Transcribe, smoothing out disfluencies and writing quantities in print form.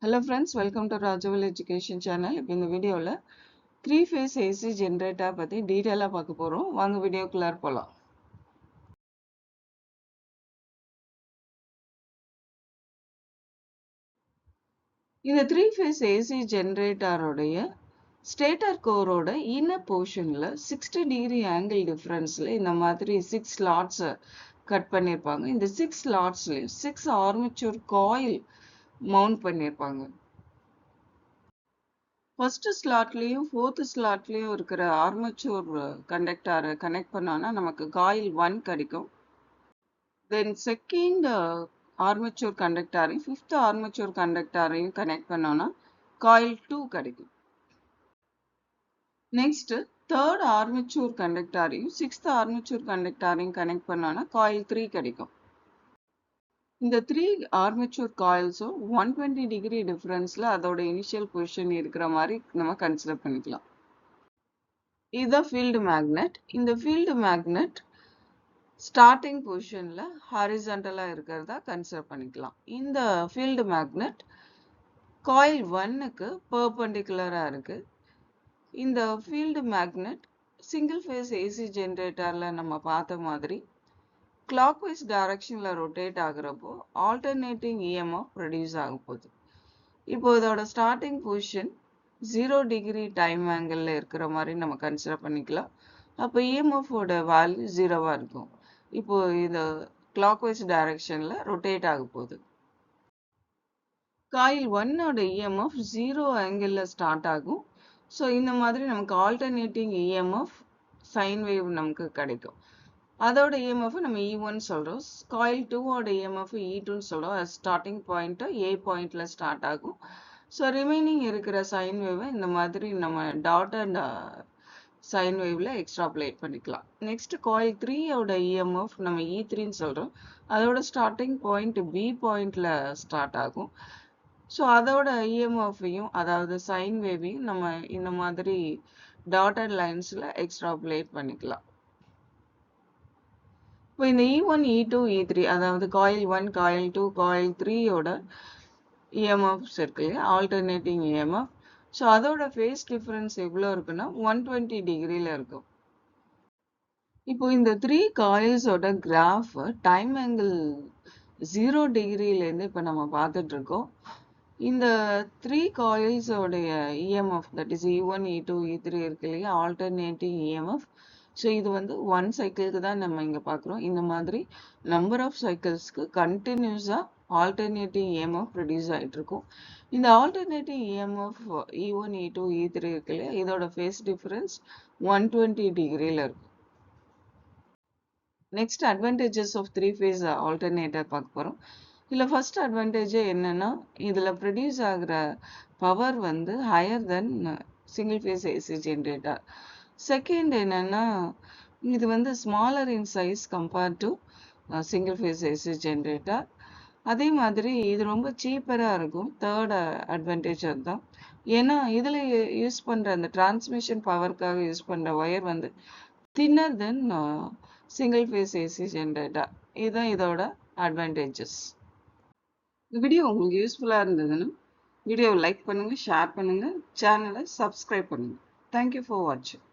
Hello friends, welcome to Rajavel Education channel. இப்போ இந்த வீடியோல 3 phase AC generator பத்தி டீடைலா பார்க்க போறோம். வாங்க வீடியோக்குள்ள போலாம். இந்த 3 phase AC generator உடைய ஸ்டேட்டர் கோரோட இன்னர் போர்ஷன்ல 60 டிகிரி ஆங்கிள் டிஃபரன்ஸ்ல இந்த மாதிரி 6 ஸ்லாட்ஸ் கட் பண்ணிருப்பாங்க. இந்த 6 ஸ்லாட்ஸ்லயும் 6 ஆர்மேச்சர் காயில் மவுண்ட் பண்ணிருப்பாங்க. ஃபர்ஸ்ட் ஸ்லாட்லயும் ஃபோர்த் ஸ்லாட்லயும் இருக்கிற ஆர்மேச்சர் கண்டக்டரை கனெக்ட் பண்ணோம்னா நமக்கு காயில் 1 கிடைக்கும். தென் செகண்ட் ஆர்மேச்சர் கண்டக்டரையும் ஃபிஃப்த் ஆர்மேச்சர் கண்டக்டரையும் கனெக்ட் பண்ணோம்னா காயில் 2 கிடைக்கும். நெக்ஸ்ட் தேர்ட் ஆர்மேச்சர் கண்டக்டரையும் சிக்ஸ்த் ஆர்மேச்சர் கண்டக்டரையும் கனெக்ட் பண்ணோம்னா காயில் 3 கிடைக்கும். இந்த 3 ஆர்மேச்சர் காயில்ஸும் 120 டிகிரி டிஃபரன்ஸ்ல அதோட இனிஷியல் பொசிஷன் இருக்கிற மாதிரி நம்ம கன்சிடர் பண்ணிக்கலாம். இதுதான் ஃபீல்டு மேக்னெட். இந்த ஃபீல்டு மேக்னெட் ஸ்டார்டிங் பொசிஷன்ல ஹாரிசான்டலா இருக்கிறதா கன்சிடர் பண்ணிக்கலாம். இந்த ஃபீல்டு மேக்னெட் காயில் 1க்கு பெர்பெண்டிகுலரா இருக்கு. இந்த field magnet single phase AC ஜெனரேட்டர்ல நம்ம பார்த்த மாதிரி clockwise directionல ரொட்டேட் ஆகுறப்போ ஆல்டர்னேட்டிங் EMF ப்ரொடியூஸ் ஆக போகுது. இப்போ இதோட starting position 0 degree time angle இருக்கிற மாதிரி நம்ம கன்சிடர் பண்ணிக்கலாம். அப்போ EMF ஓட வேல்யூ 0வா இருக்கும். இப்போ இது clockwise டைரக்ஷன்ல ரொட்டேட் ஆக போகுது. காயில் 1ஓட EMF 0 ஆங்கிள் ஸ்டார்ட் ஆகும். ஸோ இந்த மாதிரி நமக்கு ஆல்டர்னேட்டிங் EMF சைன் வேவ் நமக்கு கிடைக்கும். அதோட EMF நம்ம E1 சொல்றோம். காயில் 2ஓட EMF E2 சொல்றோம். ஸ்டார்டிங் பாயிண்ட் A பாயிண்ட்ல ஸ்டார்ட் ஆகும். ஸோ ரிமைனிங் இருக்கிற சைன் வேவை இந்த மாதிரி நம்ம டாட்டட் சைன் வேவ்ல எக்ஸ்ட்ராப்லேட் பண்ணிக்கலாம். நெக்ஸ்ட் காயில் 3ஓட EMF நம்ம E3ன்னு சொல்றோம். அதோட ஸ்டார்டிங் பாயிண்ட் B பாயிண்ட்ல ஸ்டார்ட் ஆகும். ஸோ அதோட EMF-ஐயும் அதாவது சைன் வேவையும் நம்ம இந்த மாதிரி டாட்டட் லைன்ஸ்ல எக்ஸ்ட்ராப்லேட் பண்ணிக்கலாம். இப்போ இந்த E1, E2, E3 அதாவது காயில் 1, காயில் 2, காயில் 3யோட EMFs இருக்கு இல்லையா, ஆல்டர்னேட்டிங் EMF. ஸோ அதோட ஃபேஸ் டிஃபரன்ஸ் எவ்வளோ இருக்குன்னா 120 டிகிரியில் இருக்கும். இப்போ இந்த 3 காயில்ஸோட கிராஃப் டைம் ஆங்கிள் 0 டிகிரியிலேருந்து இப்போ நம்ம பார்த்துட்டு இருக்கோம். இந்த 3 காயில்ஸோடைய EMF that is E1, E2, E3 இருக்கு இல்லையா, ஆல்டர்னேட்டிங் EMF. ஸோ இது வந்து 1 சைக்கிளுக்கு தான் நம்ம இங்கே பார்க்குறோம். இந்த மாதிரி நம்பர் ஆஃப் சைக்கிள்ஸ்க்கு கண்டினியூஸாக ஆல்டர்னேட்டிங் EMF ப்ரொடியூஸ் ஆகிட்டு இருக்கும். இந்த alternating EMF E1, E2, E3 இருக்கு இல்லையா, இதோட ஃபேஸ் டிஃபரன்ஸ் 120 டிகிரியில் இருக்கும். Next advantages of 3 phase alternator பார்க்க போகிறோம். இதில் ஃபர்ஸ்ட் அட்வான்டேஜ் என்னன்னா இதில் ப்ரொடியூஸ் ஆகிற பவர் வந்து higher then single phase AC generator. Second என்னன்னா இது வந்து smaller in size compared to single phase AC generator. அதே மாதிரி இது ரொம்ப சீப்பராக இருக்கும். தேர்ட் அட்வான்டேஜ் அதுதான். ஏன்னா இதில் யூஸ் பண்ணுற அந்த டிரான்ஸ்மிஷன் பவருக்காக யூஸ் பண்ணுற ஒயர் வந்து தின்னர் தென் சிங்கிள் ஃபேஸ் ஏசி ஜென்ரேட்டர். இதுதான் இதோட அட்வான்டேஜஸ். இந்த வீடியோ உங்களுக்கு யூஸ்ஃபுல்லாக இருந்ததுன்னா வீடியோவை லைக் பண்ணுங்கள், ஷேர் பண்ணுங்கள், சேனலை சப்ஸ்கிரைப் பண்ணுங்கள். தேங்க்யூ ஃபார் வாட்சிங்.